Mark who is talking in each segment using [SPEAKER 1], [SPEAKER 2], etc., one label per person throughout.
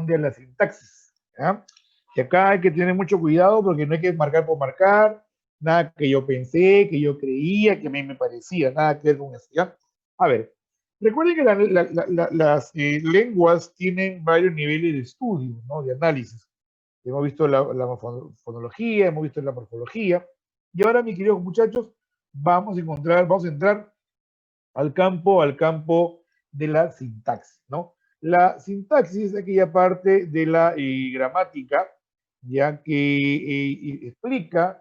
[SPEAKER 1] corresponde a la sintaxis. ¿Ya? Y acá hay que tener mucho cuidado porque no hay que marcar por marcar, nada que yo pensé, que yo creía, que a mí me parecía, nada que ver con eso. ¿Ya? A ver, recuerden que las lenguas tienen varios niveles de estudio, ¿no? De análisis. Hemos visto la fonología, hemos visto la morfología. Y ahora, mis queridos muchachos, vamos a entrar al campo de la sintaxis, ¿no? La sintaxis es aquella parte de la gramática, ya que explica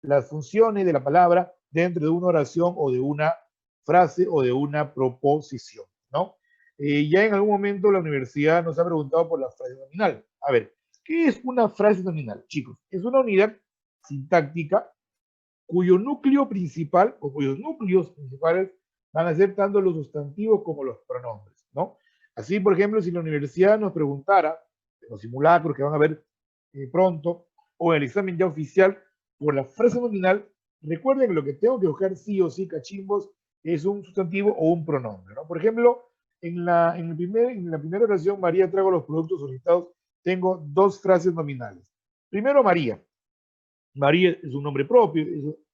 [SPEAKER 1] las funciones de la palabra dentro de una oración o de una frase o de una proposición, ¿no? Ya en algún momento la universidad nos ha preguntado por la frase nominal. A ver, ¿qué es una frase nominal, chicos? Es una unidad sintáctica cuyo núcleo principal o cuyos núcleos principales van a ser tanto los sustantivos como los pronombres, ¿no? Así, por ejemplo, si la universidad nos preguntara, en los simulacros que van a ver pronto, o en el examen ya oficial, por la frase nominal, recuerden que lo que tengo que buscar sí o sí, cachimbos, es un sustantivo o un pronombre, ¿no? Por ejemplo, en la primera oración, María trago los productos solicitados, tengo dos frases nominales. Primero, María. María es un nombre propio,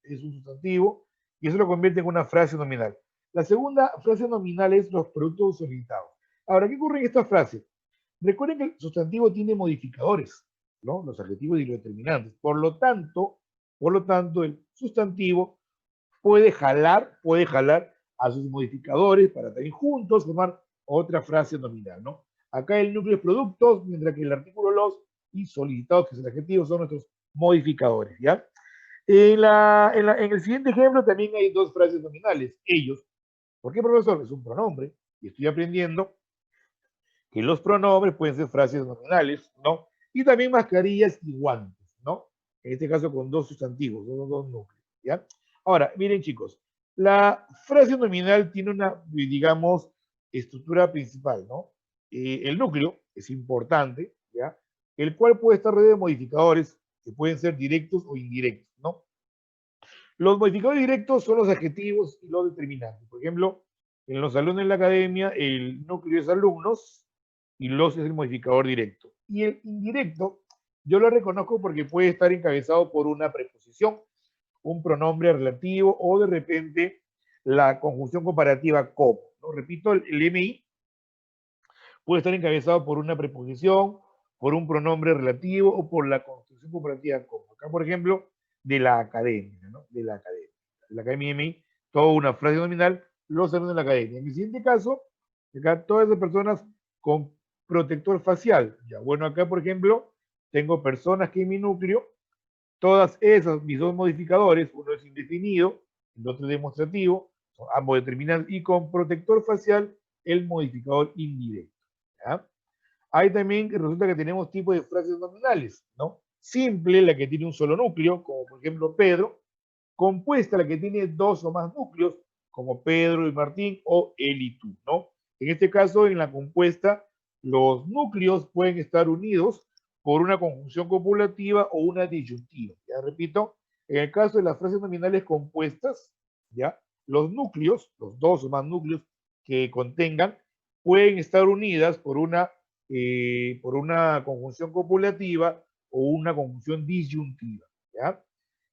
[SPEAKER 1] es un sustantivo, y eso lo convierte en una frase nominal. La segunda frase nominal es los productos solicitados. Ahora, ¿qué ocurre en esta frase? Recuerden que el sustantivo tiene modificadores, ¿no? Los adjetivos y los determinantes. Por lo tanto, el sustantivo puede jalar a sus modificadores para también juntos formar otra frase nominal, ¿no? Acá el núcleo es productos, mientras que el artículo los y solicitados, que es el adjetivo, son nuestros modificadores, ¿ya? En el siguiente ejemplo también hay dos frases nominales. Ellos. ¿Por qué, profesor? Es un pronombre y estoy aprendiendo que los pronombres pueden ser frases nominales, ¿no? Y también mascarillas y guantes, ¿no? En este caso con dos sustantivos, dos núcleos, ¿ya? Ahora, miren chicos, la frase nominal tiene una, digamos, estructura principal, ¿no? El núcleo es importante, ¿ya? El cual puede estar rodeado de modificadores que pueden ser directos o indirectos, ¿no? Los modificadores directos son los adjetivos y los determinantes. Por ejemplo, en los alumnos en la academia, el núcleo es alumnos y los es el modificador directo. Y el indirecto, yo lo reconozco porque puede estar encabezado por una preposición, un pronombre relativo o de repente la conjunción comparativa como. ¿No? Repito, el MI puede estar encabezado por una preposición, por un pronombre relativo o por la conjunción comparativa como. Acá, por ejemplo, de la academia, ¿no? De la academia. De la academia MI, toda una frase nominal, los alumnos de la academia. En el siguiente caso, acá todas esas personas con protector facial. Ya, bueno, acá, por ejemplo, tengo personas que en mi núcleo, todas esas, mis dos modificadores, uno es indefinido, el otro es demostrativo, son ambos determinantes, y con protector facial, el modificador indirecto. ¿Ya? Hay también, resulta que tenemos tipos de frases nominales, ¿no? Simple, la que tiene un solo núcleo, como por ejemplo Pedro, compuesta, la que tiene dos o más núcleos, como Pedro y Martín, o él y tú, ¿no? En este caso, en la compuesta, los núcleos pueden estar unidos por una conjunción copulativa o una disyuntiva. Ya repito, en el caso de las frases nominales compuestas, ya, los núcleos, los dos o más núcleos que contengan, pueden estar unidas por una conjunción copulativa o una conjunción disyuntiva. ¿Ya?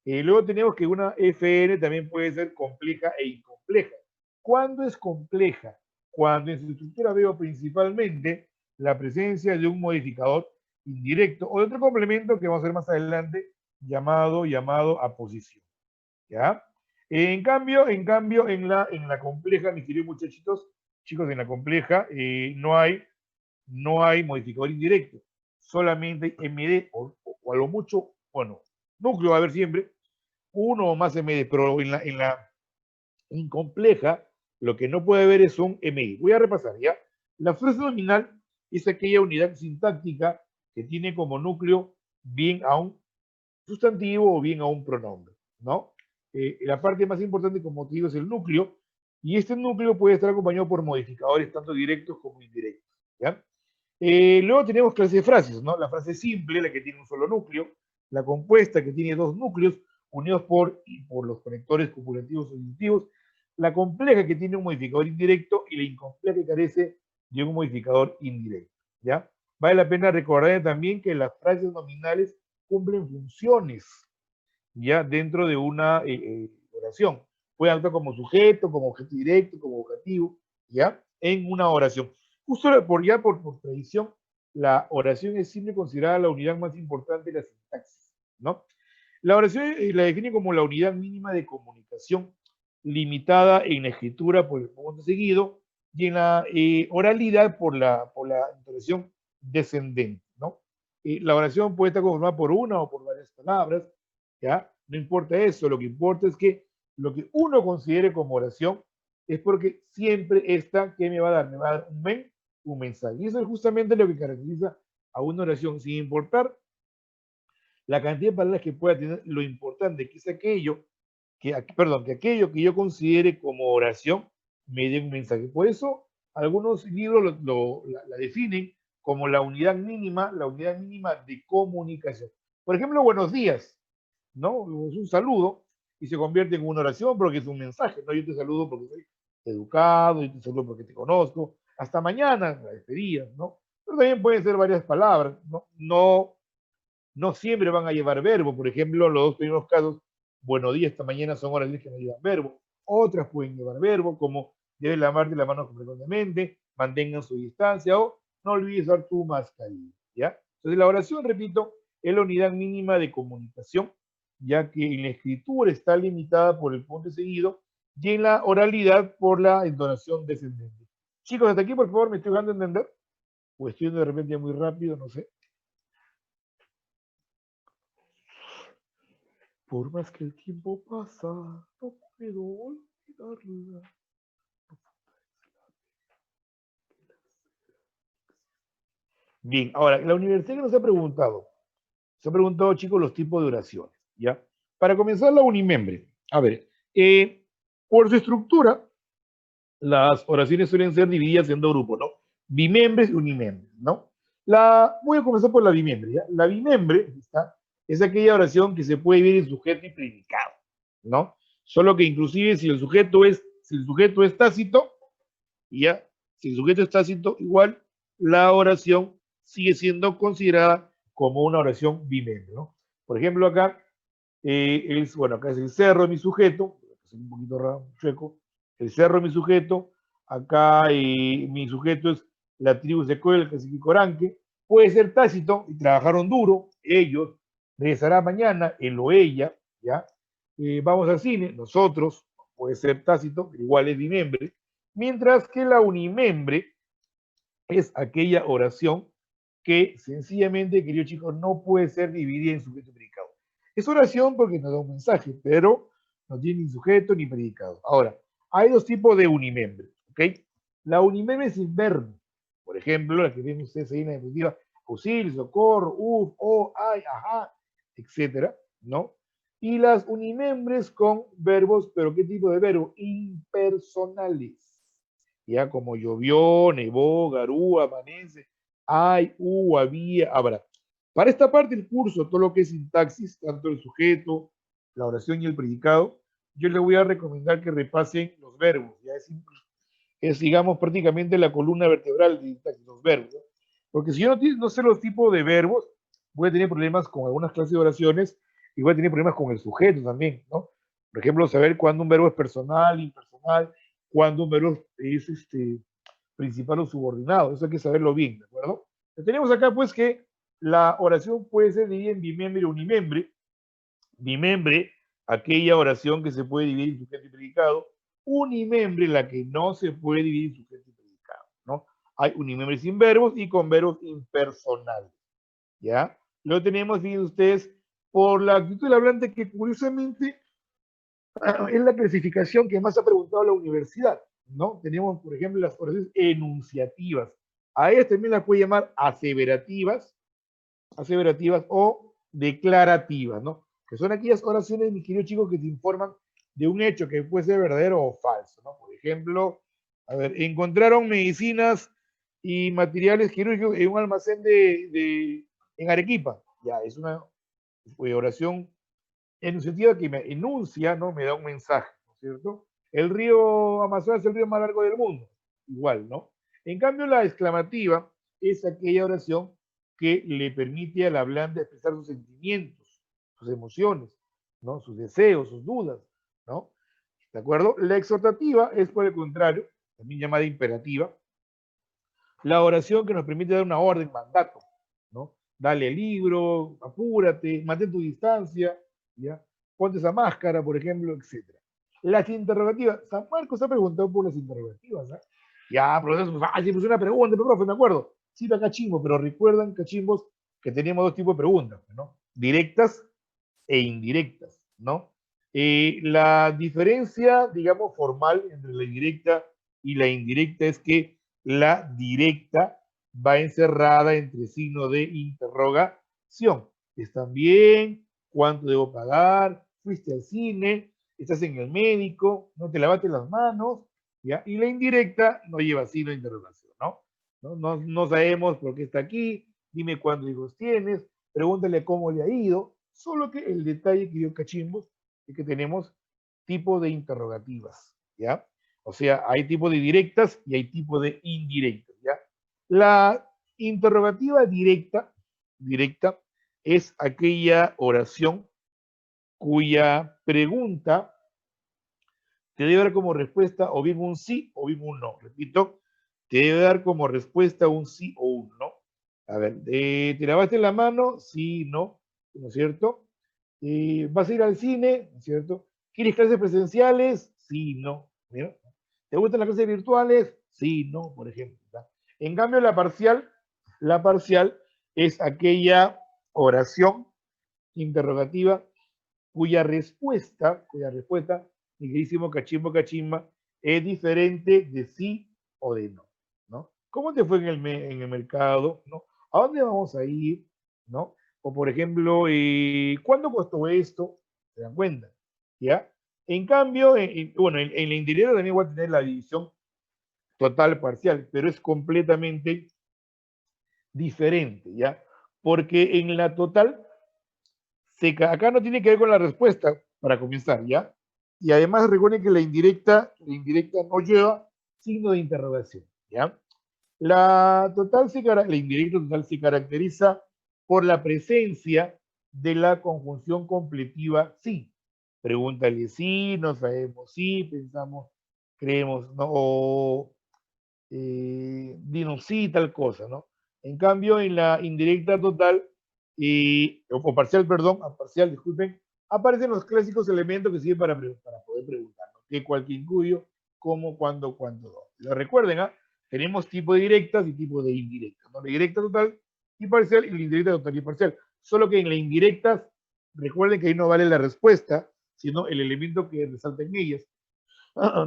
[SPEAKER 1] Luego tenemos que una FN también puede ser compleja e incompleja. ¿Cuándo es compleja? Cuando en su estructura veo principalmente la presencia de un modificador indirecto o de otro complemento que vamos a ver más adelante llamado aposición. ¿Ya? En la compleja, mis queridos muchachitos, chicos, en la compleja no hay modificador indirecto, solamente MD o a lo mucho, bueno, núcleo va a haber siempre, uno o más MD, pero en la incompleja lo que no puede haber es un MI. Voy a repasar, ¿ya? La frase nominal es aquella unidad sintáctica que tiene como núcleo bien a un sustantivo o bien a un pronombre, ¿no? La parte más importante, como te digo, es el núcleo, y este núcleo puede estar acompañado por modificadores tanto directos como indirectos, ¿ya? Luego tenemos clase de frases, ¿no? La frase simple, la que tiene un solo núcleo, la compuesta, que tiene dos núcleos unidos por los conectores copulativos o disyuntivos, la compleja, que tiene un modificador indirecto, y la incompleja, que carece de un modificador indirecto. ¿ya? Vale la pena recordar también que las frases nominales cumplen funciones, ¿ya? Dentro de una oración. Puede actuar como sujeto, como objeto directo, como objetivo, ¿ya? En una oración. Justo por tradición, la oración es siempre considerada la unidad más importante de la sintaxis, ¿no? La oración la define como la unidad mínima de comunicación, limitada en la escritura por el punto seguido y en la oralidad por la entonación descendente, ¿no? La oración puede estar conformada por una o por varias palabras, ¿ya? No importa eso, lo que importa es que lo que uno considere como oración es porque siempre está, ¿qué me va a dar? Me va a dar un mensaje. Y eso es justamente lo que caracteriza a una oración, sin importar la cantidad de palabras que pueda tener, lo importante que es aquello que aquello que yo considere como oración me dé un mensaje. Por eso algunos libros la definen como la unidad mínima de comunicación. Por ejemplo, buenos días, ¿no? Es un saludo y se convierte en una oración porque es un mensaje, ¿no? Yo te saludo porque soy educado, yo te saludo porque te conozco. Hasta mañana, la despedida, ¿no? Pero también pueden ser varias palabras, ¿no? No siempre van a llevar verbo. Por ejemplo, los dos primeros casos, buenos días, esta mañana son horas que no llevan verbo. Otras pueden llevar verbo, como deben lavarte la mano frecuentemente, mantengan su distancia o no olvides usar tu mascarilla. ¿Ya? Entonces, la oración, repito, es la unidad mínima de comunicación, ya que en la escritura está limitada por el punto seguido y en la oralidad por la entonación descendente. Chicos, hasta aquí, por favor, me estoy dando a entender. O estoy yendo de repente muy rápido, no sé. Por más que el tiempo pasa, no puedo olvidarla. Bien, ahora, la universidad que nos ha preguntado, chicos, los tipos de oraciones, ¿ya? Para comenzar, la unimembre. A ver, por su estructura, las oraciones suelen ser divididas en dos grupos, ¿no? Bimembres y unimembres, ¿no? Voy a comenzar por la bimembre, ¿ya? La bimembre, ¿está? Es aquella oración que se puede dividir en sujeto y predicado, ¿no? Solo que inclusive si el sujeto es tácito, ya, si el sujeto es tácito, igual la oración sigue siendo considerada como una oración bimembre, ¿no? Por ejemplo, acá bueno, acá es el cerro de mi sujeto, es un poquito raro, chueco, el cerro de mi sujeto, acá mi sujeto es la tribu Secuel, el cacique Coranque, puede ser tácito y trabajaron duro, ellos, regresará mañana, él o ella, ¿ya? Vamos al cine, nosotros, puede ser tácito, igual es bimembre, mientras que la unimembre es aquella oración que sencillamente, queridos chicos, no puede ser dividida en sujeto y predicado. Es oración porque nos da un mensaje, pero no tiene ni sujeto ni predicado. Ahora, hay dos tipos de unimembre, ¿ok? La unimembre sin verbo. Por ejemplo, la que ven ustedes ahí en la diapositiva, auxilio, socorro, uf, oh, ay, ajá, etcétera, ¿no? Y las unimembres con verbos, pero ¿qué tipo de verbo? Impersonales. Ya como llovió, nevó, garú, amanece, hay, había, habrá. Para esta parte del curso, todo lo que es sintaxis, tanto el sujeto, la oración y el predicado, yo les voy a recomendar que repasen los verbos. Ya digamos, prácticamente la columna vertebral de sintaxis, los verbos. ¿No? Porque si yo no sé los tipos de verbos, voy a tener problemas con algunas clases de oraciones y voy a tener problemas con el sujeto también, ¿no? Por ejemplo, saber cuándo un verbo es personal, impersonal, cuándo un verbo es principal o subordinado. Eso hay que saberlo bien, ¿de acuerdo? Tenemos acá, pues, que la oración puede ser dividida en bimembre o unimembre. Bimembre, aquella oración que se puede dividir en sujeto y predicado. Unimembre, la que no se puede dividir en sujeto y predicado, ¿no? Hay unimembre sin verbos y con verbos impersonales, ¿ya? Lo tenemos, fíjense ustedes, por la actitud del hablante que curiosamente es la clasificación que más ha preguntado la universidad, ¿no? Tenemos, por ejemplo, las oraciones enunciativas. A ellas también las puede llamar aseverativas o declarativas, ¿no? Que son aquellas oraciones, mis queridos chicos, que te informan de un hecho que puede ser verdadero o falso, ¿no? Por ejemplo, a ver, encontraron medicinas y materiales quirúrgicos en un almacén en Arequipa. Ya, es una oración enunciativa que me enuncia, ¿no? Me da un mensaje, ¿no es cierto? El río Amazonas es el río más largo del mundo. Igual, ¿no? En cambio, la exclamativa es aquella oración que le permite al hablante expresar sus sentimientos, sus emociones, ¿no? Sus deseos, sus dudas, ¿no? ¿De acuerdo? La exhortativa es, por el contrario, también llamada imperativa, la oración que nos permite dar una orden, mandato, ¿no? Dale el libro, apúrate, mantén tu distancia, ¿ya? Ponte esa máscara, por ejemplo, etc. Las interrogativas. San Marcos ha preguntado por las interrogativas, ¿eh? Ya, profesor, pues una pregunta, pero profe, me acuerdo. Sí, está cachimbo, pero recuerdan, cachimbos, que teníamos dos tipos de preguntas, ¿no? Directas e indirectas, ¿no? La diferencia, digamos, formal entre la directa y la indirecta es que la directa va encerrada entre signo de interrogación. ¿Están bien? ¿Cuánto debo pagar? ¿Fuiste al cine? ¿Estás en el médico? ¿No te lavaste las manos? ¿Ya? Y la indirecta no lleva signo de interrogación, ¿no? No sabemos por qué está aquí, dime cuántos hijos tienes, pregúntale cómo le ha ido, solo que el detalle que dio Cachimbos es que tenemos tipo de interrogativas, ¿ya? O sea, hay tipo de directas y hay tipo de indirectas, ¿ya? La interrogativa directa es aquella oración cuya pregunta te debe dar como respuesta o bien un sí o bien un no. Repito, te debe dar como respuesta un sí o un no. A ver, ¿te lavaste la mano? Sí, no, ¿no es cierto? ¿Vas a ir al cine? ¿No es cierto? ¿Quieres clases presenciales? Sí, no. ¿Mira? ¿Te gustan las clases virtuales? Sí, no, por ejemplo. ¿Verdad? En cambio, la parcial es aquella oración interrogativa cuya respuesta, mi queridísimo Cachimbo Cachimba, es diferente de sí o de no, ¿no? ¿Cómo te fue en el mercado? ¿No? ¿A dónde vamos a ir? ¿No? O por ejemplo, ¿cuánto costó esto? ¿Se dan cuenta? ¿Ya? En cambio, bueno, en la indirecta también voy a tener la división total parcial, pero es completamente diferente, ¿ya? Porque en la total acá no tiene que ver con la respuesta para comenzar, ¿ya? Y además recuerden que la indirecta no lleva signo de interrogación, ¿ya? La indirecta total se caracteriza por la presencia de la conjunción completiva sí. Pregúntale sí, no sabemos sí, pensamos, creemos, no, o dinos sí, tal cosa, ¿no? En cambio, en la indirecta total, o parcial, perdón, a parcial, disculpen, aparecen los clásicos elementos que sirven para poder preguntar, ¿no? ¿Qué, cuál, quién, cuyo, cómo, cuándo, cuándo, dónde? Lo recuerden, ¿ah? Tenemos tipo de directas y tipo de indirectas, ¿no? La directa total y parcial y la indirecta total y parcial. Solo que en la indirecta, recuerden que ahí no vale la respuesta, sino el elemento que resalta en ellas.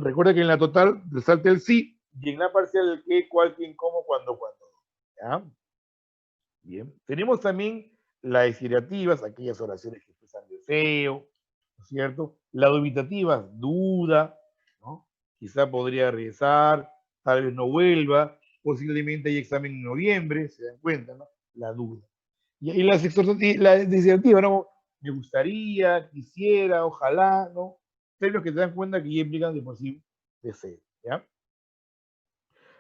[SPEAKER 1] Recuerda que en la total resalta el sí y en la parcial el qué, cuál, quién, cómo, cuándo, cuándo. ¿Ya? Bien. Tenemos también las desiderativas, aquellas oraciones que expresan deseo, ¿no es cierto? La dubitativa, duda, ¿no? Quizá podría regresar, tal vez no vuelva, posiblemente hay examen en noviembre, se dan cuenta, ¿no? La duda. Y la desiderativa, ¿no? Me gustaría, quisiera, ojalá, ¿no? Términos que te dan cuenta que ya implican de por sí deseo, ¿ya?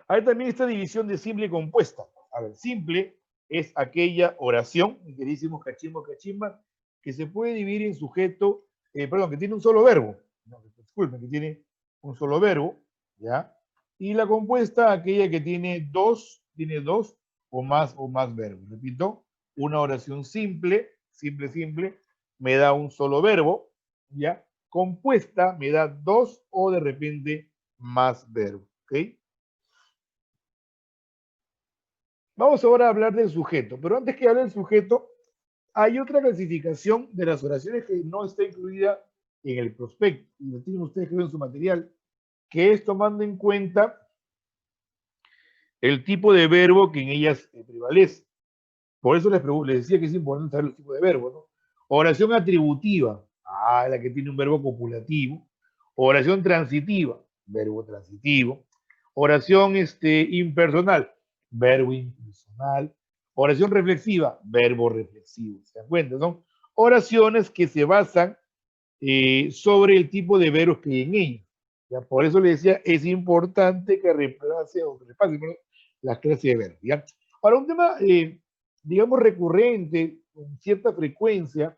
[SPEAKER 1] Hay también esta división de simple y compuesta. A ver, simple es aquella oración, mi queridísimo cachimbo cachimba, que se puede dividir en sujeto, perdón, que tiene un solo verbo. No, disculpen, que tiene un solo verbo, ¿ya? Y la compuesta, aquella que tiene dos o más verbos. Repito, una oración simple, simple, me da un solo verbo, ¿ya? Compuesta me da dos o de repente más verbos, ¿ok? Vamos ahora a hablar del sujeto, pero antes que hable del sujeto, hay otra clasificación de las oraciones que no está incluida en el prospecto, y lo tienen ustedes que ver en su material, que es tomando en cuenta el tipo de verbo que en ellas prevalece. Por eso les decía que es importante saber los tipos de verbos, ¿no? Oración atributiva, la que tiene un verbo copulativo. Oración transitiva, verbo transitivo. Oración impersonal, verbo impersonal. Oración reflexiva, verbo reflexivo. ¿Se dan cuenta? Son oraciones que se basan sobre el tipo de verbos que hay en ellas. ¿Ya? Por eso les decía, es importante que reemplace o que repase las clases de verbos. ¿Ya? Ahora, un tema, digamos, recurrente, con cierta frecuencia,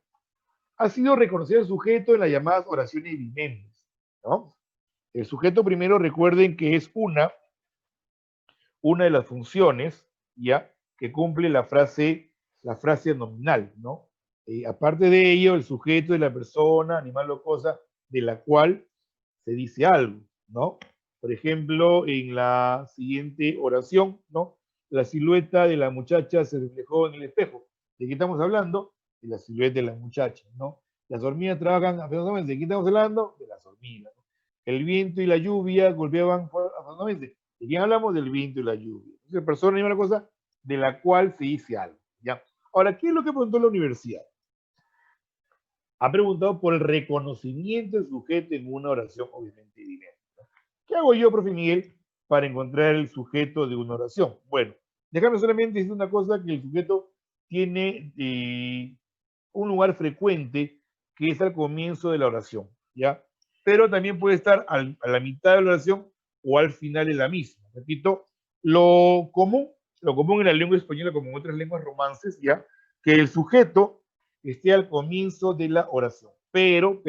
[SPEAKER 1] ha sido reconocer al sujeto en las llamadas oraciones bimentes, ¿no? El sujeto primero, recuerden que es una de las funciones, ¿ya? Que cumple la frase nominal, ¿no? Aparte de ello, el sujeto es la persona, animal o cosa de la cual se dice algo, ¿no? Por ejemplo, en la siguiente oración, ¿no? La silueta de la muchacha se reflejó en el espejo. ¿De qué estamos hablando? De la silueta de la muchacha, ¿no? Las hormigas trabajan afanosamente. ¿De qué estamos hablando? De las hormigas. ¿No? El viento y la lluvia golpeaban afanosamente. ¿De quién hablamos? Del viento y la lluvia. Entonces, persona es una cosa de la cual se dice algo, ¿ya? Ahora, ¿qué es lo que preguntó la universidad? Ha preguntado por el reconocimiento del sujeto en una oración, obviamente, evidente. ¿Qué hago yo, profe Miguel, para encontrar el sujeto de una oración? Bueno, déjame solamente decir una cosa, que el sujeto tiene un lugar frecuente que es al comienzo de la oración, ¿ya? Pero también puede estar a la mitad de la oración o al final de la misma. Repito, lo común en la lengua española como en otras lenguas romances, ¿ya? Que el sujeto esté al comienzo de la oración. Pero,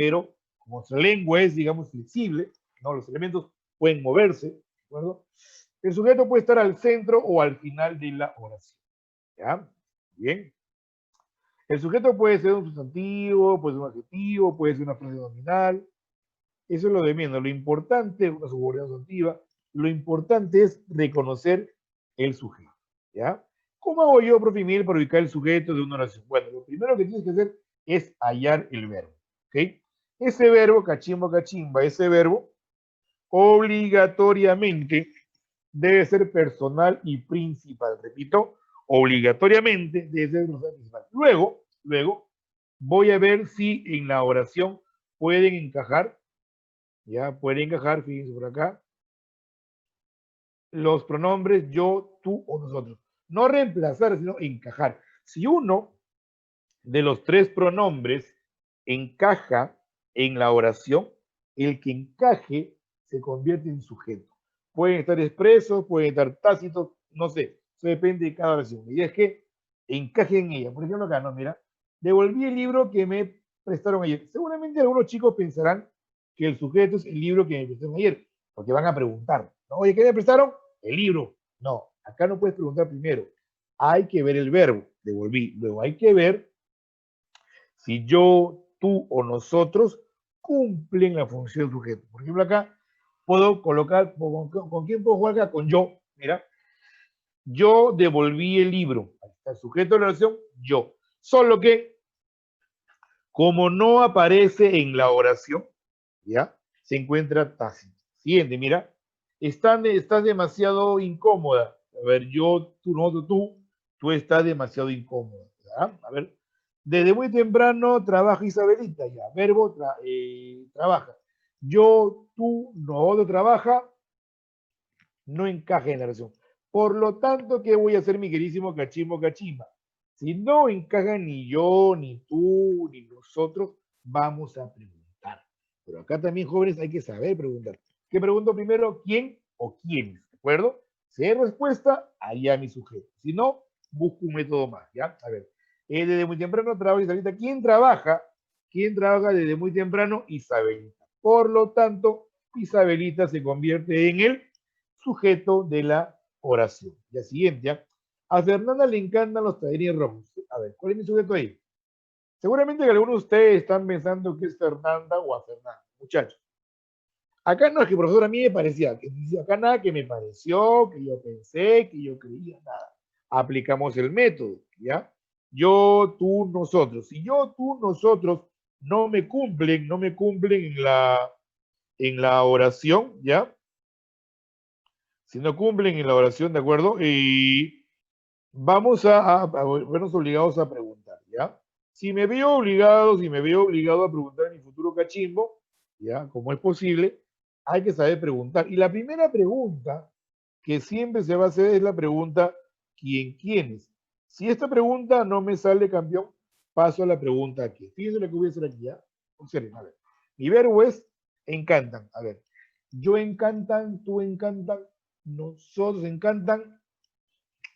[SPEAKER 1] como nuestra lengua es, digamos, flexible, ¿no? Los elementos pueden moverse, ¿de acuerdo? El sujeto puede estar al centro o al final de la oración, ¿ya? Bien. El sujeto puede ser un sustantivo, puede ser un adjetivo, puede ser una frase nominal. Eso es lo de menos. Lo importante es una subordinación sustantiva. Lo importante es reconocer el sujeto, ¿ya? ¿Cómo hago yo, profe Miguel, para ubicar el sujeto de una oración? Bueno, lo primero que tienes que hacer es hallar el verbo, ¿ok? Ese verbo, cachimba, cachimba, ese verbo obligatoriamente debe ser personal y principal. Repito, obligatoriamente debe ser personal y principal. Luego, voy a ver si en la oración pueden encajar, ya pueden encajar, fíjense por acá, los pronombres yo, tú o nosotros. No reemplazar, sino encajar. Si uno de los tres pronombres encaja en la oración, el que encaje se convierte en sujeto. Pueden estar expresos, pueden estar tácitos, no sé, eso depende de cada oración. Y es que encaje en ella. Por ejemplo, acá, no, mira, devolví el libro que me prestaron ayer. Seguramente algunos chicos pensarán que el sujeto es el libro que me prestaron ayer, porque van a preguntar, ¿no? Oye, ¿qué me prestaron? El libro. No, acá no puedes preguntar primero. Hay que ver el verbo, devolví. Luego hay que ver si yo, tú o nosotros cumplen la función sujeto. Por ejemplo, acá puedo colocar, ¿con quién puedo jugar acá? Con yo. Mira, yo devolví el libro. Ahí está el sujeto de la oración, yo. Solo que, como no aparece en la oración, ¿ya? Se encuentra tácito. Siguiente, mira, estás demasiado incómoda. A ver, yo, tú, nosotros, tú estás demasiado incómoda. ¿Ya? A ver, desde muy temprano trabaja Isabelita, ya. Verbo, trabaja. Yo, tú, nosotros, trabaja, no encaja en la oración. Por lo tanto, ¿qué voy a hacer, mi queridísimo cachimbo, cachimba? Si no encaja ni yo, ni tú, ni nosotros, vamos a preguntar. Pero acá también, jóvenes, hay que saber preguntar. ¿Qué pregunto primero? ¿Quién o quiénes? ¿De acuerdo? Si hay respuesta, allá mi sujeto. Si no, busco un método más, ¿ya? A ver, desde muy temprano trabaja Isabelita. ¿Quién trabaja? ¿Quién trabaja desde muy temprano? Isabelita. Por lo tanto, Isabelita se convierte en el sujeto de la oración. Ya siguiente, ¿ya? A Fernanda le encantan los tallarines rojos. A ver, ¿cuál es mi sujeto ahí? Seguramente que algunos de ustedes están pensando que es Fernanda o a Fernanda, muchachos. Acá no es que, profesor, a mí me parecía, que acá nada que me pareció, que yo pensé, que yo creía, nada. Aplicamos el método, ¿ya? Yo, tú, nosotros. Si yo, tú, nosotros no me cumplen en la oración, ¿ya? Si no cumplen en la oración, ¿de acuerdo? Y vamos a vernos obligados a preguntar, ¿ya? Si me veo obligado a preguntar en mi futuro cachimbo, ¿ya? Como es posible, hay que saber preguntar. Y la primera pregunta que siempre se va a hacer es la pregunta, ¿quiénes? Si esta pregunta no me sale, campeón, paso a la pregunta aquí. Fíjense lo que voy a hacer aquí, ¿ya? Observen, a ver. Mi verbo es encantan. A ver, yo encantan, tú encantan, nosotros encantan,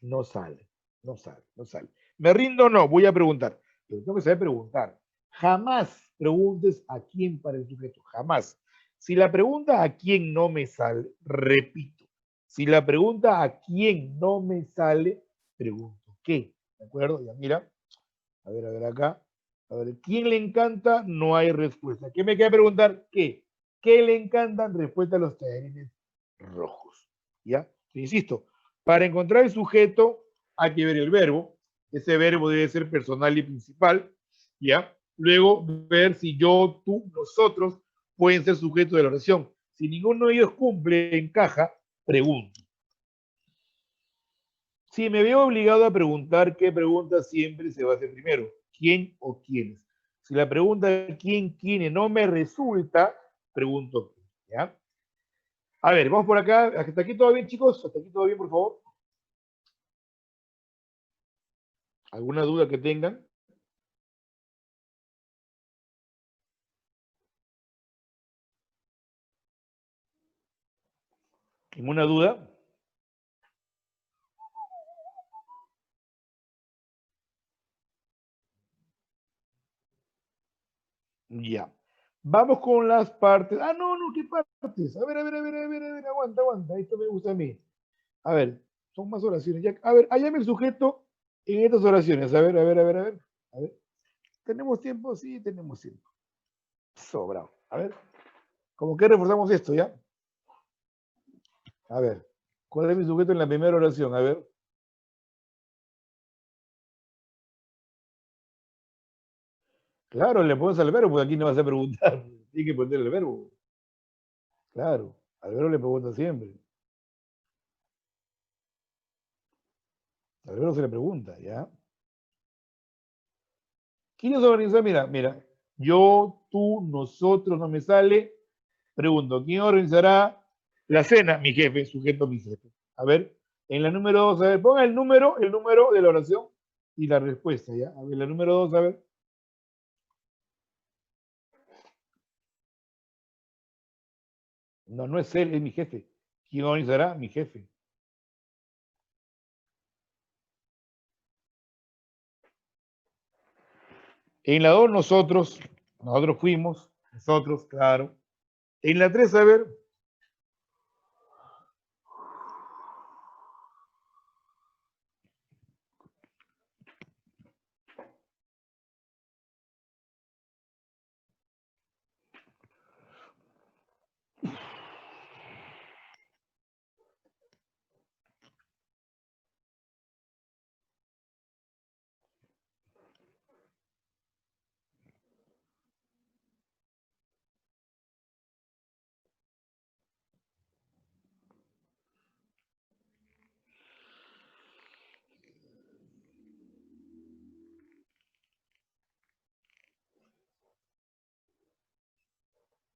[SPEAKER 1] no sale. No sale, no sale. ¿Me rindo o no? Voy a preguntar. Pero tengo que saber preguntar. Jamás preguntes a quién para el sujeto. Jamás. Si la pregunta a quién no me sale, repito. Si la pregunta a quién no me sale, pregunto qué. ¿De acuerdo? Ya mira. A ver acá. A ver, ¿quién le encanta? No hay respuesta. ¿Qué me queda preguntar? ¿Qué? ¿Qué le encantan? Respuesta a los tallarines rojos. ¿Ya? Insisto, para encontrar el sujeto hay que ver el verbo. Ese verbo debe ser personal y principal. ¿Ya? Luego ver si yo, tú, nosotros pueden ser sujetos de la oración. Si ninguno de ellos cumple, encaja, pregunto. Si me veo obligado a preguntar qué pregunta siempre se va a hacer primero, quién o quiénes. Si la pregunta quién, quiénes no me resulta, pregunto qué. ¿Ya? A ver, vamos por acá. ¿Hasta aquí todo bien, chicos? ¿Hasta aquí todo bien, por favor? ¿Alguna duda que tengan? ¿Ninguna duda? Ya. Vamos con las partes. Ah, no, no, ¿qué partes? A ver, aguanta, aguanta. Esto me gusta a mí. A ver, son más oraciones. Ya, a ver, hallame el sujeto en estas oraciones. A ver. A ver. ¿Tenemos tiempo? Sí, tenemos tiempo. Sobrado. A ver, ¿cómo que reforzamos esto ya? A ver, ¿cuál es mi sujeto en la primera oración? A ver. Claro, le pones al verbo, porque aquí no vas a preguntar. Tiene que poner el verbo. Claro, al verbo le pregunta siempre. Al verbo se le pregunta, ¿ya? ¿Quién nos organiza? Mira. Yo, tú, nosotros, no me sale. Pregunto, ¿quién organizará la cena? Mi jefe, sujeto, mi jefe. A ver, en la número 2, a ver, ponga el número de la oración y la respuesta, ¿ya? A ver, la número 2, a ver. No, no es él, es mi jefe. ¿Quién organizará? Mi jefe. En la 2, nosotros fuimos, nosotros, claro. En la 3, a ver,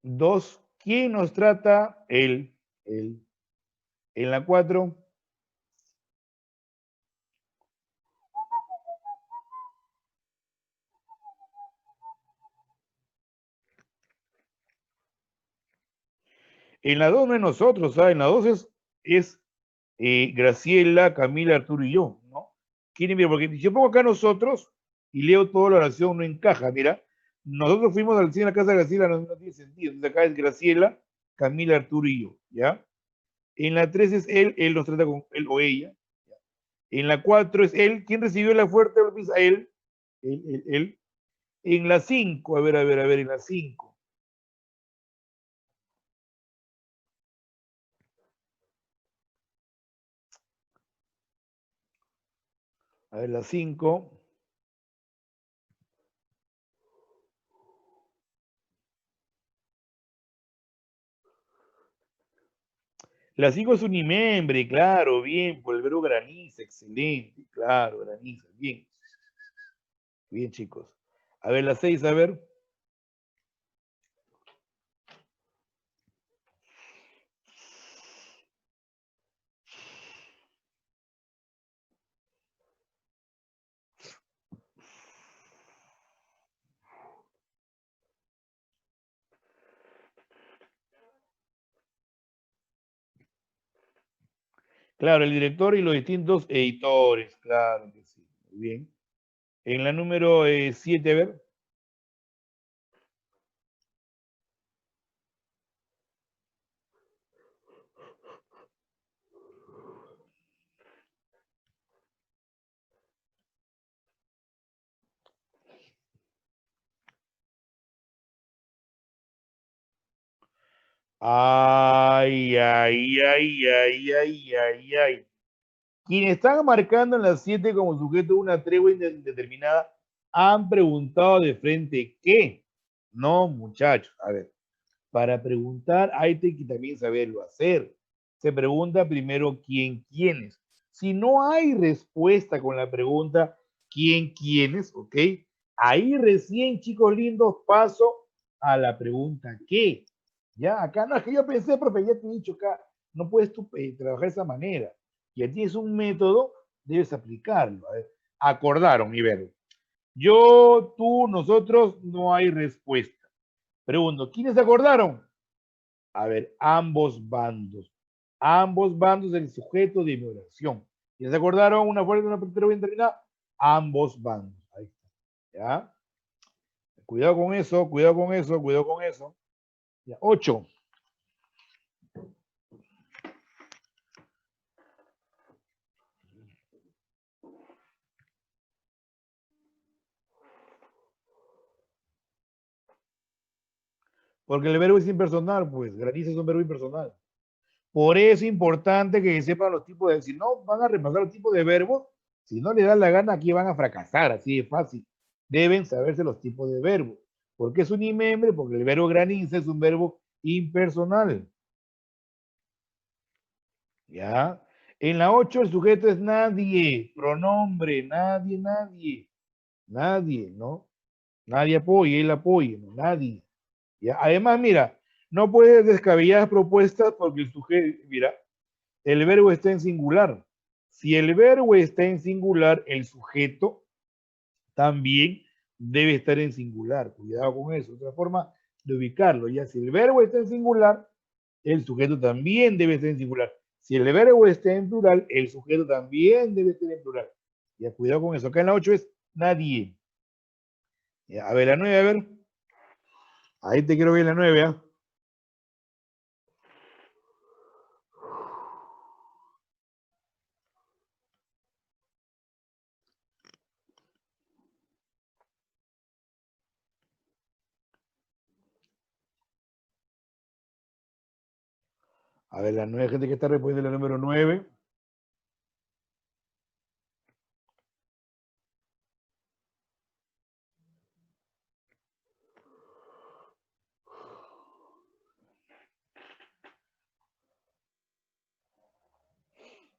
[SPEAKER 1] dos, ¿quién nos trata? Él. En la 4, en la 2 no es nosotros, ¿sabes? En la 2 es Graciela, Camila, Arturo y yo, ¿no? ¿Quién mira? Porque si yo pongo acá nosotros y leo toda la oración, no encaja, mira. Nosotros fuimos al cine a la casa de Graciela, no, no tiene sentido. Entonces acá es Graciela, Camila, Arturo y yo, ¿ya? En la 3 es él nos trata con él o ella. En la 4 es él. ¿Quién recibió la fuerte golpiza? Él. En la 5, a ver, en la 5. A ver, la 5. La 5 es un imembre, claro, bien, por el verbo graniza, excelente, claro, graniza, bien, bien, chicos. A ver, la 6, a ver. Claro, el director y los distintos editores, claro que sí. Muy bien. En la número 7, a ver. Ay, ay, ay, ay, ay, ay, ay. Quienes están marcando en las 7 como sujeto una tregua indeterminada han preguntado de frente qué. No, muchachos. A ver, para preguntar hay que también saberlo hacer. Se pregunta primero quiénes. Si no hay respuesta con la pregunta quiénes, ¿ok? Ahí recién, chicos lindos, paso a la pregunta qué. Ya, acá no es que yo pensé, profe, ya te he dicho acá, no puedes tú trabajar de esa manera. Ya tienes un método, debes aplicarlo. A ver, acordaron y ver. Yo, tú, nosotros, no hay respuesta. Pregunto, ¿quiénes acordaron? A ver, ambos bandos. Ambos bandos del sujeto de mi oración. ¿Ya se acordaron una fuerza de una pregunta bien terminada? Ambos bandos. Ahí está. ¿Ya? Cuidado con eso, cuidado con eso, cuidado con eso. Ya. 8. Porque el verbo es impersonal, pues. Graniza es un verbo impersonal. Por eso es importante que sepan los tipos de... Si no van a repasar los tipos de verbos, si no le dan la gana, aquí van a fracasar, así de fácil. Deben saberse los tipos de verbos. ¿Por qué es un imembre? Porque el verbo graniza es un verbo impersonal. ¿Ya? En la 8 el sujeto es nadie, pronombre, nadie, nadie, nadie, ¿no? Nadie apoya, él apoya, ¿no? Nadie. ¿Ya? Además, mira, no puedes descabellar propuestas porque el sujeto, mira, el verbo está en singular. Si el verbo está en singular, el sujeto también debe estar en singular. Cuidado con eso. Otra forma de ubicarlo. Ya si el verbo está en singular, el sujeto también debe estar en singular. Si el verbo está en plural, el sujeto también debe estar en plural. Ya, cuidado con eso. Acá en la 8 es nadie. Ya, a ver, la 9, a ver. Ahí te quiero ver la 9, ¿ah? A ver, la 9, gente que está respondiendo la número 9.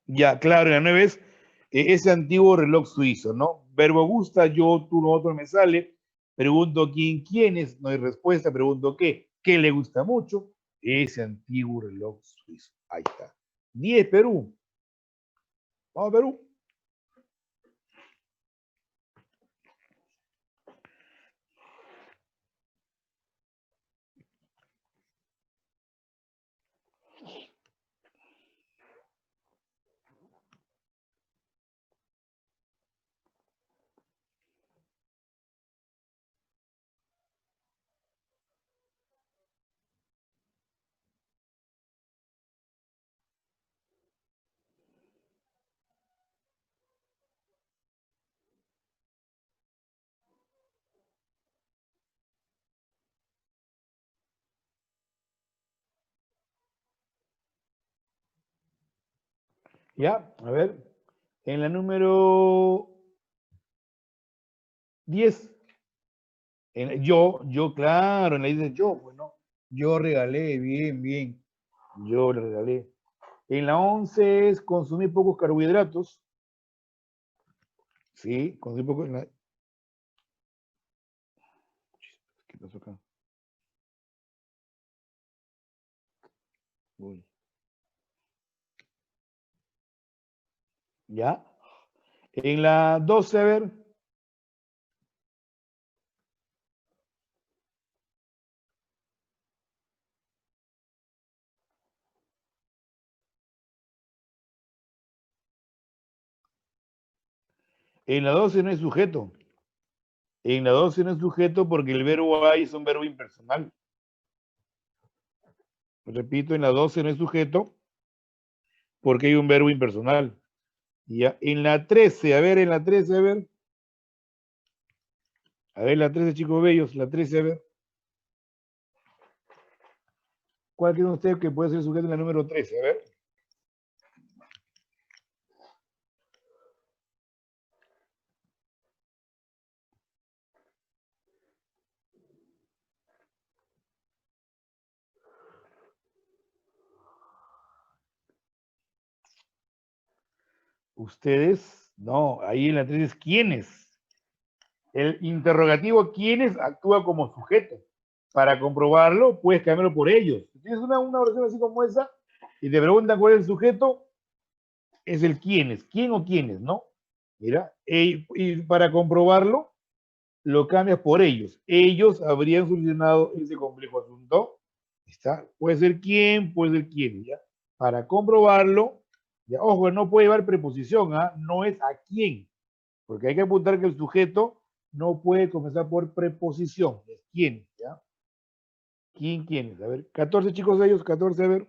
[SPEAKER 1] Ya, claro, la 9 es ese antiguo reloj suizo, ¿no? Verbo gusta, yo, tú, nosotros me sale. Pregunto quién es, no hay respuesta. Pregunto qué le gusta mucho. Ese antiguo reloj suizo. Ahí está. 10 Perú. Vamos, Perú. Ya, a ver. En la número 10. Claro, en la dice yo, pues no. Yo regalé, bien, bien. Yo le regalé. En la 11 es consumir pocos carbohidratos. Sí, consumir pocos. ¿Qué pasó acá? Uy. ¿Ya? En la 12, a ver. En la 12 no hay sujeto. En la 12 no es sujeto porque el verbo hay es un verbo impersonal. Repito, en la 12 no es sujeto porque hay un verbo impersonal. Ya, en la 13, a ver, en la 13, a ver. A ver, la 13, chicos bellos, la 13, a ver. ¿Cuál creen ustedes que puede ser sujeto en la número 13? A ver. Ustedes, no, ahí en la 13 es quiénes. El interrogativo quiénes actúa como sujeto. Para comprobarlo, puedes cambiarlo por ellos. Si tienes una oración así como esa y te preguntan cuál es el sujeto, es el quiénes, quién o quiénes, ¿no? Mira, y para comprobarlo, lo cambias por ellos. Ellos habrían solucionado ese complejo asunto. ¿Está? Puede ser quién, puede ser quién, ¿ya? Para comprobarlo, ya, ojo, no puede llevar preposición, ¿ah? No es a quién, porque hay que apuntar que el sujeto no puede comenzar por preposición, es quién, ¿ya? ¿Quién, quiénes? A ver, 14 chicos de ellos, 14, a ver.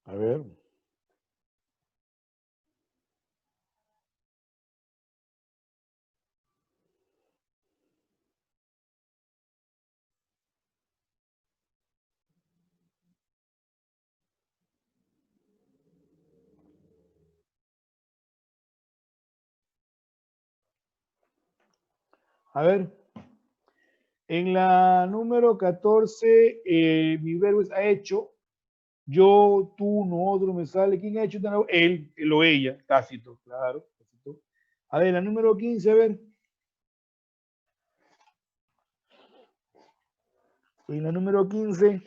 [SPEAKER 1] A ver. A ver, en la número 14, mi verbo es ha hecho. Yo, tú, nosotros, me sale. ¿Quién ha hecho? Él o ella. Tácito, claro. Tácito. A ver, la número 15, a ver. En la número 15.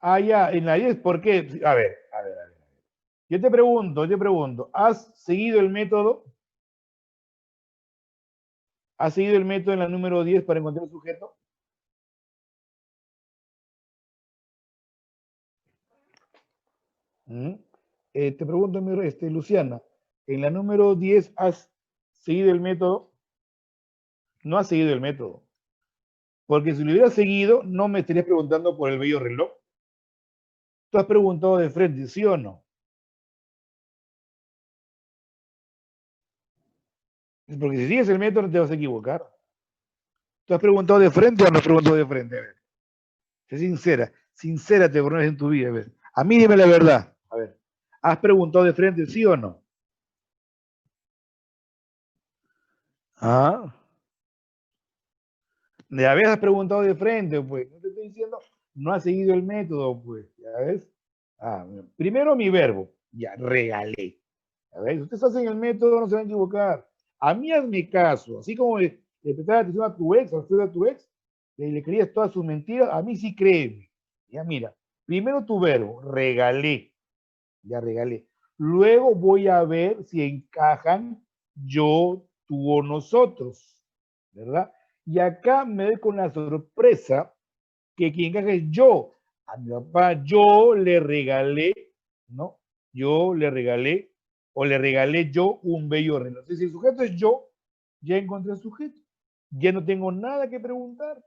[SPEAKER 1] Ah, ya, en la 10, ¿por qué? A ver. Yo te pregunto, ¿has seguido el método? ¿Has seguido el método en la número 10 para encontrar el sujeto? ¿Mm? Te pregunto, Luciana, en la número 10, ¿has seguido el método? No has seguido el método. Porque si lo hubieras seguido, no me estarías preguntando por el bello reloj. Tú has preguntado de frente, ¿sí o no? Porque si sigues el método, no te vas a equivocar. ¿Tú has preguntado de frente o no has preguntado de frente? A ver, sé sincera, sincérate por una vez en tu vida. A ver, a mí dime la verdad. A ver, ¿has preguntado de frente, sí o no? Ah, ya ves, has preguntado de frente, pues. No te estoy diciendo, no has seguido el método, pues. ¿Ya ves? Ah, primero mi verbo, ya, regalé. ¿Ya ves? Ustedes hacen el método, no se van a equivocar. A mí hazme caso, así como le prestabas atención a tu ex, a tu ex, le creías todas sus mentiras, a mí sí créeme. Ya mira, primero tu verbo, regalé, ya regalé. Luego voy a ver si encajan yo, tú o nosotros, ¿verdad? Y acá me doy con la sorpresa que quien encaja es yo. A mi papá yo le regalé, ¿no? Yo le regalé o le regalé yo un bello reloj. Si el sujeto es yo, ya encontré el sujeto. Ya no tengo nada que preguntar.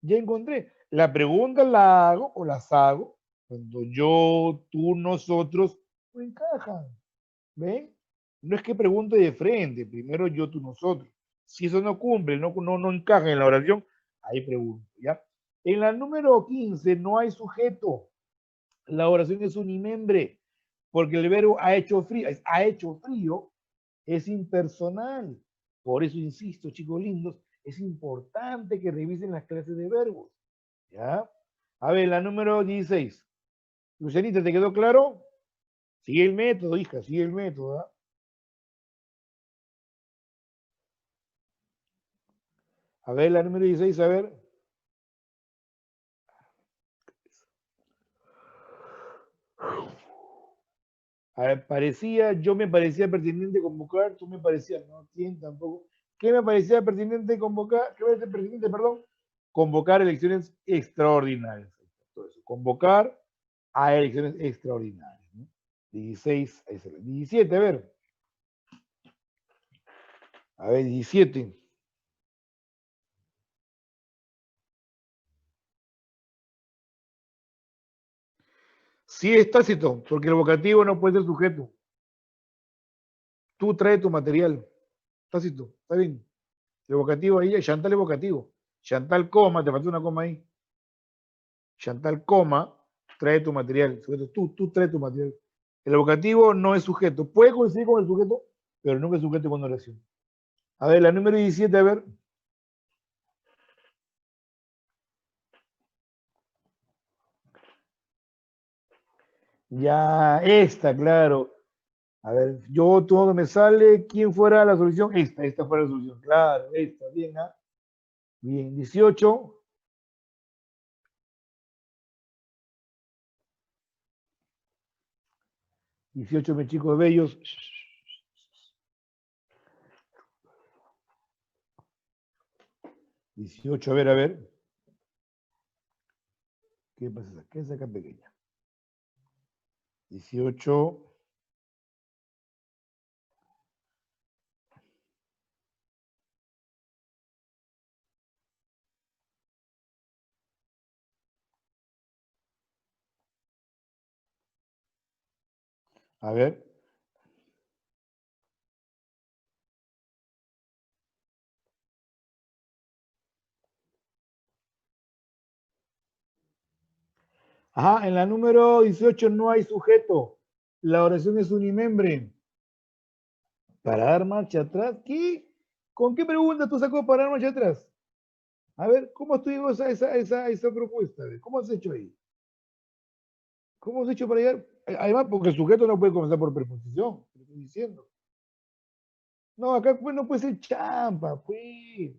[SPEAKER 1] Ya encontré. La pregunta la hago o las hago cuando yo, tú, nosotros no encajan. ¿Ven? No es que pregunte de frente, primero yo, tú, nosotros. Si eso no cumple, no encaja en la oración, ahí pregunto, ¿ya? En la número 15 no hay sujeto. La oración es unimembre, porque el verbo ha hecho frío, es impersonal. Por eso insisto, chicos lindos, es importante que revisen las clases de verbos, ¿ya? A ver, la número 16. Lucianita, ¿te quedó claro? Sigue el método, hija, sigue el método, ¿ah? A ver, la número 16, a ver. A ver, yo me parecía pertinente convocar, tú me parecías, no, ¿quién tampoco? ¿Qué me parecía pertinente convocar? ¿Qué me parecía pertinente, perdón? Convocar elecciones extraordinarias. Todo eso, convocar a elecciones extraordinarias. ¿No? 16, 17, a ver. A ver, 17. Sí es tácito, porque el vocativo no puede ser sujeto. Tú traes tu material. Tácito, está bien. El vocativo ahí, Chantal es vocativo. Chantal, coma, te falta una coma ahí. Chantal, coma, trae tu material. Sujeto, tú traes tu material. El vocativo no es sujeto. Puede coincidir con el sujeto, pero nunca es sujeto con una oración. A ver, la número 17, a ver. Ya, esta, claro. A ver, yo, todo me sale, ¿quién fuera la solución? Esta fuera la solución. Claro, esta, bien, ¿ah? Bien, 18. 18, mis chicos bellos. 18, a ver, a ver. ¿Qué pasa? ¿Qué es acá pequeña? 18. A ver. Ajá, en la número 18 no hay sujeto. La oración es unimembre. Para dar marcha atrás, ¿qué? ¿Con qué pregunta tú sacó para dar marcha atrás? A ver, ¿cómo estuvo esa propuesta? A ver, ¿cómo has hecho ahí? ¿Cómo has hecho para llegar? Además, porque el sujeto no puede comenzar por preposición, te estoy diciendo. No, acá pues, no puede ser champa, pues.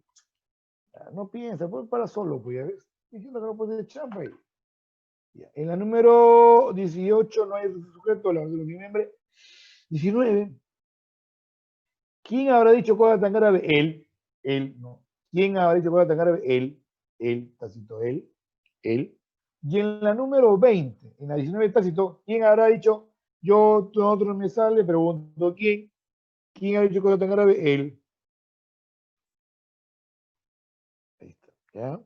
[SPEAKER 1] No piensa, pues para solo, pues, ya ves. Estoy diciendo que no puede ser champa ahí. Ya. En la número 18 no hay sujeto, la oración es unimembre. 19. ¿Quién habrá dicho cosa tan grave? Él, no. ¿Quién habrá dicho cosa tan grave? Él, tácito, él. Y en la número 20, en la 19 tácito, ¿quién habrá dicho, yo, otro no me sale, pregunto, ¿quién ha dicho cosa tan grave? Él. Ahí está, ¿ya?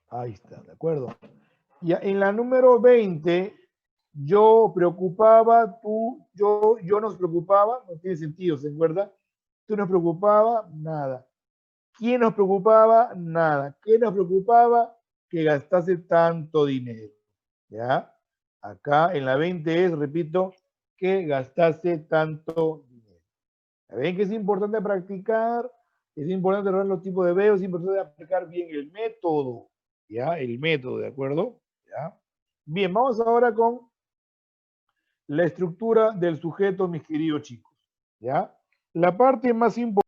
[SPEAKER 1] Ahí está, ¿de acuerdo? Ya, en la número 20, yo preocupaba, yo nos preocupaba, no tiene sentido, ¿se acuerda? Tú nos preocupaba, nada. ¿Quién nos preocupaba? Nada. ¿Qué nos preocupaba? Que gastase tanto dinero. ¿Ya? Acá en la 20 es, repito, que gastase tanto dinero. ¿Ven que es importante practicar? Es importante ver los tipos de videos, es importante aplicar bien el método. ¿Ya? El método, ¿de acuerdo? ¿Ya? Bien, vamos ahora con la estructura del sujeto, mis queridos chicos. ¿Ya? La parte más importante